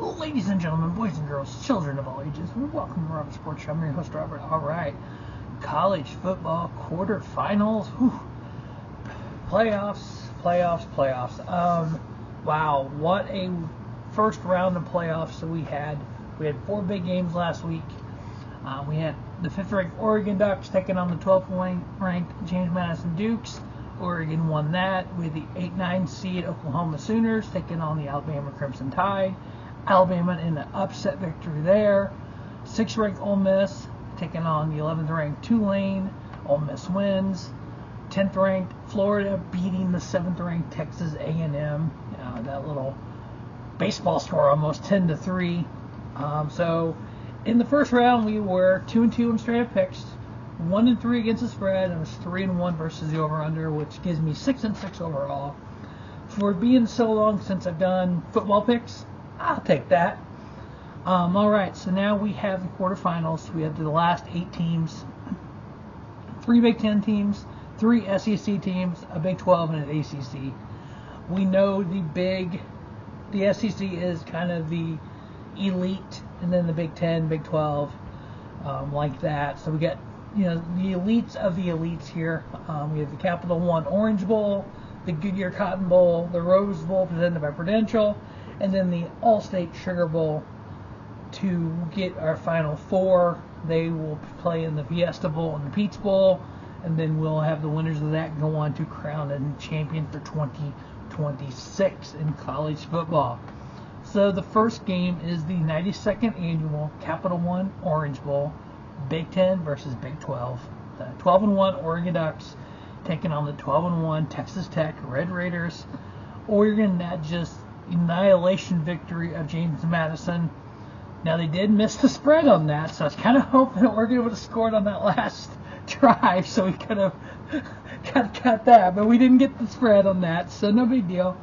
Ladies and gentlemen, boys and girls, children of all ages, welcome to Robert Sports Show. I'm your host, Robert. All right, college football quarterfinals. Whew. Playoffs. Wow, what a first round of playoffs that we had. We had 4 big games last week. We had the 5th-ranked Oregon Ducks taking on the 12th-ranked James Madison Dukes. Oregon won that with the 8-9 seed Oklahoma Sooners taking on the Alabama Crimson Tide. Alabama in an upset victory there. 6th-ranked Ole Miss taking on the 11th-ranked Tulane. Ole Miss wins. 10th-ranked Florida beating the 7th-ranked Texas A&M. That little baseball score, almost 10-3. So in the first round, we were 2-2 in straight-up picks, 1-3 against the spread, and it was 3-1 versus the over/under, which gives me 6-6 overall. For being so long since I've done football picks, I'll take that. All right, so now we have the quarterfinals. We have the last 8 teams, 3 Big Ten teams, 3 SEC teams, a Big 12, and an ACC. We know the SEC is kind of the elite, and then the Big 10, Big 12, like that. So we got, the elites of the elites here. We have the Capital One Orange Bowl, the Goodyear Cotton Bowl, the Rose Bowl presented by Prudential, and then the All-State Sugar Bowl to get our Final 4. They will play in the Fiesta Bowl and the Peach Bowl, and then we'll have the winners of that go on to crown a champion for 2026 in college football. So the first game is the 92nd annual Capital One Orange Bowl, Big 10 versus Big 12. The 12-1 Oregon Ducks taking on the 12-1 Texas Tech Red Raiders. Oregon, that just annihilation victory of James Madison. Now they did miss the spread on that, so I was kind of hoping Oregon would have scored on that last drive, so we could have got that, but we didn't get the spread on that, so no big deal.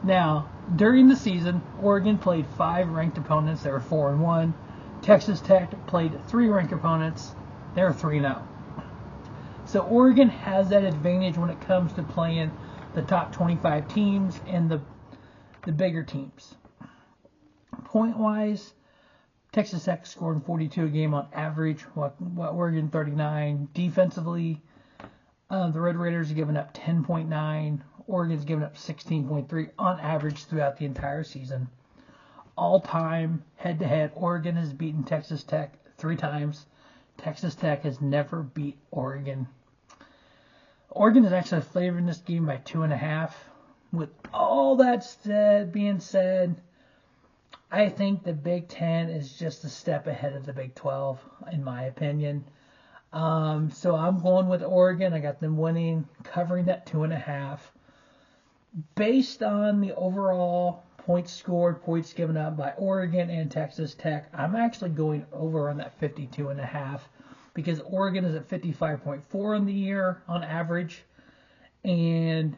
Now, during the season, Oregon played 5 ranked opponents. They were 4-1. Texas Tech played 3 ranked opponents. They were 3-0. So Oregon has that advantage when it comes to playing the top 25 teams and the bigger teams. Point-wise, Texas Tech scored 42 a game on average, while Oregon 39. Defensively, the Red Raiders are giving up 10.9. Oregon's giving up 16.3 on average throughout the entire season. All-time, head-to-head, Oregon has beaten Texas Tech 3 times. Texas Tech has never beat Oregon. Oregon is actually favored in this game by 2.5. With all that being said, I think the Big Ten is just a step ahead of the Big 12, in my opinion. So I'm going with Oregon. I got them winning, covering that 2.5. Based on the overall points scored, points given up by Oregon and Texas Tech, I'm actually going over on that 52.5 because Oregon is at 55.4 in the year on average, and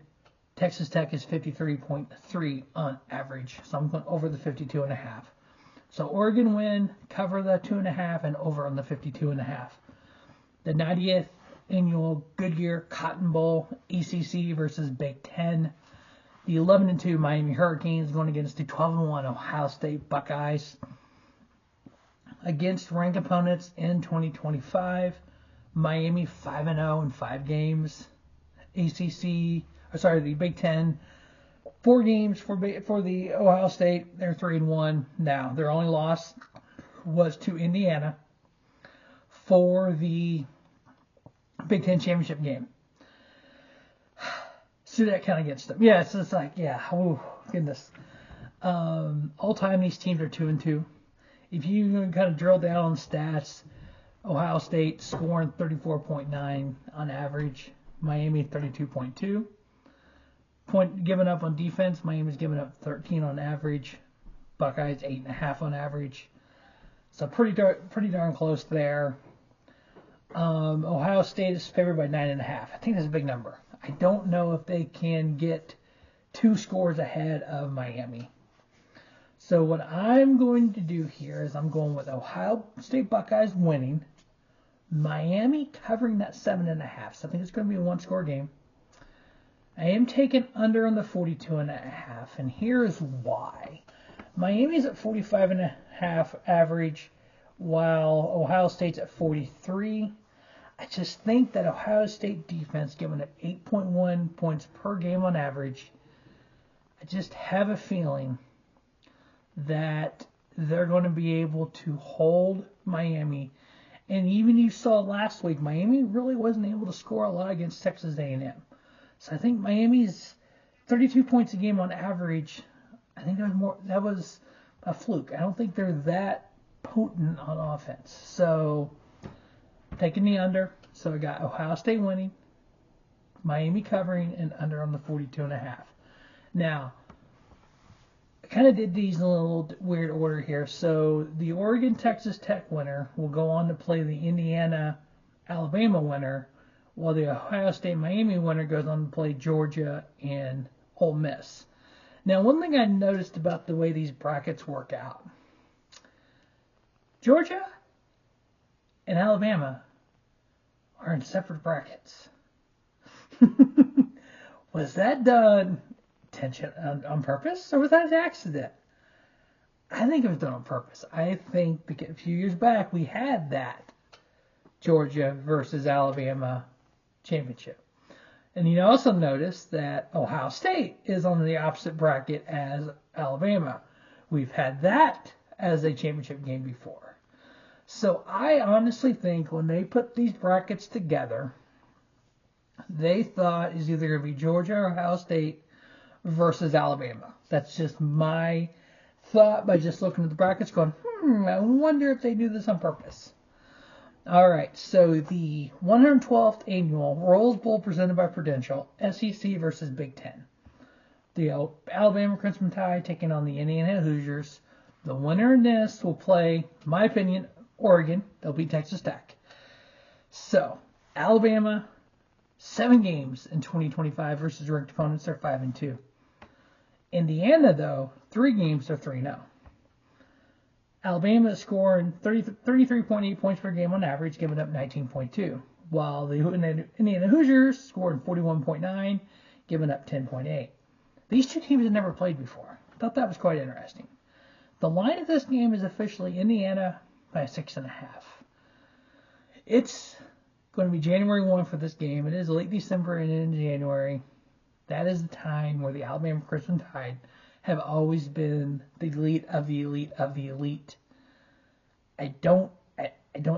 Texas Tech is 53.3 on average. So I'm going over the 52.5. So Oregon win, cover the 2.5, and over on the 52.5. The 90th annual Goodyear Cotton Bowl, ACC versus Big Ten. The 11-2 Miami Hurricanes going against the 12-1 Ohio State Buckeyes. Against ranked opponents in 2025, Miami 5-0 in 5 games. The Big Ten, 4 games for the Ohio State. They're 3-1 now. Their only loss was to Indiana for the Big Ten championship game. So that kind of gets them. Yeah, it's just like, oh, goodness. All time, these teams are 2-2. If you kind of drill down on stats, Ohio State scoring 34.9 on average, Miami 32.2. Point given up on defense, Miami's given up 13 on average, Buckeyes 8.5 on average. So pretty darn close there. Ohio State is favored by 9.5. I think that's a big number. I don't know if they can get 2 scores ahead of Miami. So what I'm going to do here is I'm going with Ohio State Buckeyes winning, Miami covering that 7.5. So I think it's going to be a 1-score game. I am taking under on the 42.5, and here is why. Miami's at 45.5 average, while Ohio State's at 43. I just think that Ohio State defense, giving up 8.1 points per game on average, I just have a feeling that they're going to be able to hold Miami. And even you saw last week, Miami really wasn't able to score a lot against Texas A&M. So I think Miami's 32 points a game on average. I think that was a fluke. I don't think they're that potent on offense. So taking the under. So I got Ohio State winning, Miami covering, and under on the 42.5. Now, I kind of did these in a little weird order here. So the Oregon-Texas Tech winner will go on to play the Indiana-Alabama winner, while the Ohio State-Miami winner goes on to play Georgia and Ole Miss. Now, one thing I noticed about the way these brackets work out, Georgia and Alabama are in separate brackets. Was that done on purpose, or was that an accident? I think it was done on purpose. I think because a few years back we had that Georgia versus Alabama championship. And you also notice that Ohio State is on the opposite bracket as Alabama. We've had that as a championship game before. So I honestly think when they put these brackets together, they thought it's either going to be Georgia or Ohio State versus Alabama. That's just my thought by just looking at the brackets going, I wonder if they do this on purpose. All right, so the 112th annual Rose Bowl presented by Prudential, SEC versus Big Ten. The Alabama Crimson Tide taking on the Indiana Hoosiers. The winner in this will play, in my opinion, Oregon. They'll beat Texas Tech. So, Alabama, 7 games in 2025 versus ranked opponents. They're 5-2. Indiana, though, 3 games, they're 3-0. Alabama is scoring 33.8 points per game on average, giving up 19.2, while the Indiana Hoosiers scored 41.9, giving up 10.8. These two teams had never played before. I thought that was quite interesting. The line of this game is officially Indiana by 6.5. It's going to be January 1 for this game. It is late December and in January. That is the time where the Alabama Crimson Tide have always been the elite of the elite of the elite. I don't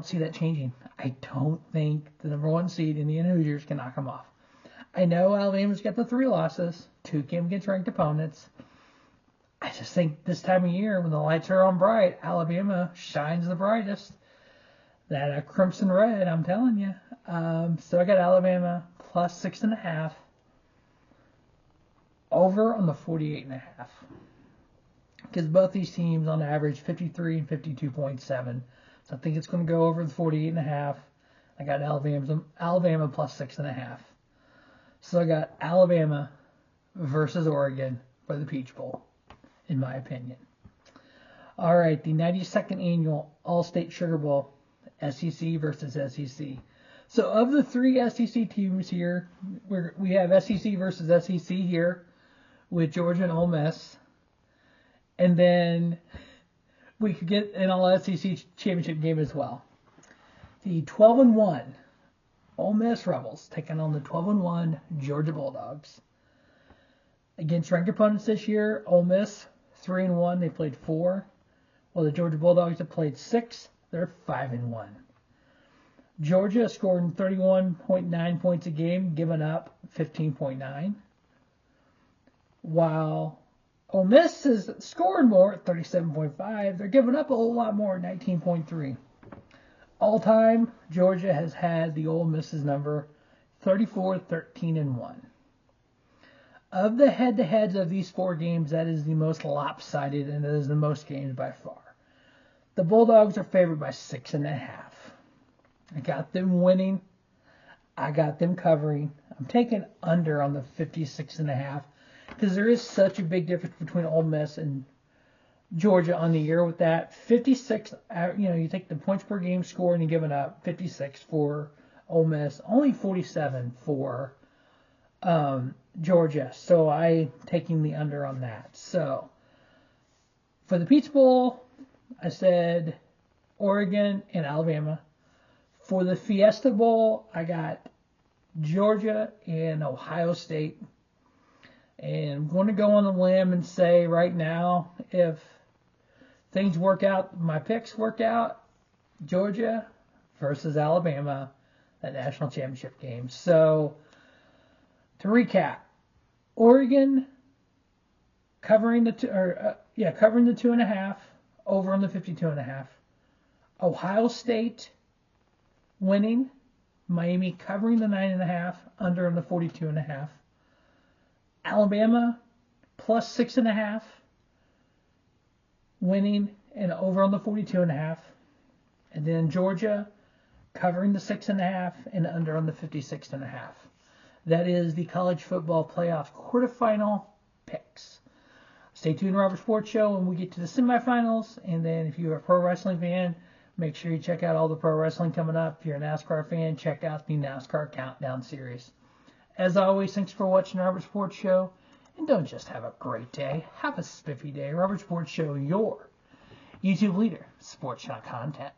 see that changing. I don't think the number 1 seed Indiana Hoosiers can knock them off. I know Alabama's got the 3 losses, 2 came against ranked opponents. I just think this time of year when the lights are on bright, Alabama shines the brightest. That crimson red, I'm telling you. So I got Alabama plus 6.5. Over on the 48.5. Because both these teams on average 53 and 52.7. So I think it's going to go over the 48.5. I got Alabama plus 6.5. So I got Alabama versus Oregon for the Peach Bowl, in my opinion. All right, the 92nd annual All-State Sugar Bowl, SEC versus SEC. So of the 3 SEC teams here, we have SEC versus SEC here, with Georgia and Ole Miss. And then we could get an All-SEC championship game as well. The 12-1 Ole Miss Rebels taking on the 12-1 Georgia Bulldogs. Against ranked opponents this year, Ole Miss 3-1, they played 4. While the Georgia Bulldogs have played 6, they're 5-1. Georgia scoring 31.9 points a game, giving up 15.9. While Ole Miss is scoring more at 37.5, they're giving up a whole lot more at 19.3. All time, Georgia has had the Ole Miss's number 34, 13, and 1. Of the head-to-heads of these 4 games, that is the most lopsided, and it is the most games by far. The Bulldogs are favored by 6.5. I got them winning. I got them covering. I'm taking under on the 56.5. Because there is such a big difference between Ole Miss and Georgia on the year with that. 56, you take the points per game score and you give it up. 56 for Ole Miss. Only 47 for Georgia. So I'm taking the under on that. So For the Peach Bowl, I said Oregon and Alabama. For the Fiesta Bowl, I got Georgia and Ohio State. And I'm going to go on the limb and say right now, if things work out, my picks work out, Georgia versus Alabama, that national championship game. So, to recap, Oregon covering the 2.5, over on the 52.5. Ohio State winning, Miami covering the 9.5, under on the 42.5. Alabama plus 6.5, winning and over on the 42.5. And then Georgia covering the 6.5 and under on the 56.5. That is the college football playoff quarterfinal picks. Stay tuned to Robert Sports Show when we get to the semifinals. And then if you're a pro wrestling fan, make sure you check out all the pro wrestling coming up. If you're a NASCAR fan, check out the NASCAR Countdown Series. As always, thanks for watching Robert Sports Show. And don't just have a great day, have a spiffy day. Robert Sports Show, your YouTube leader, sports shot content.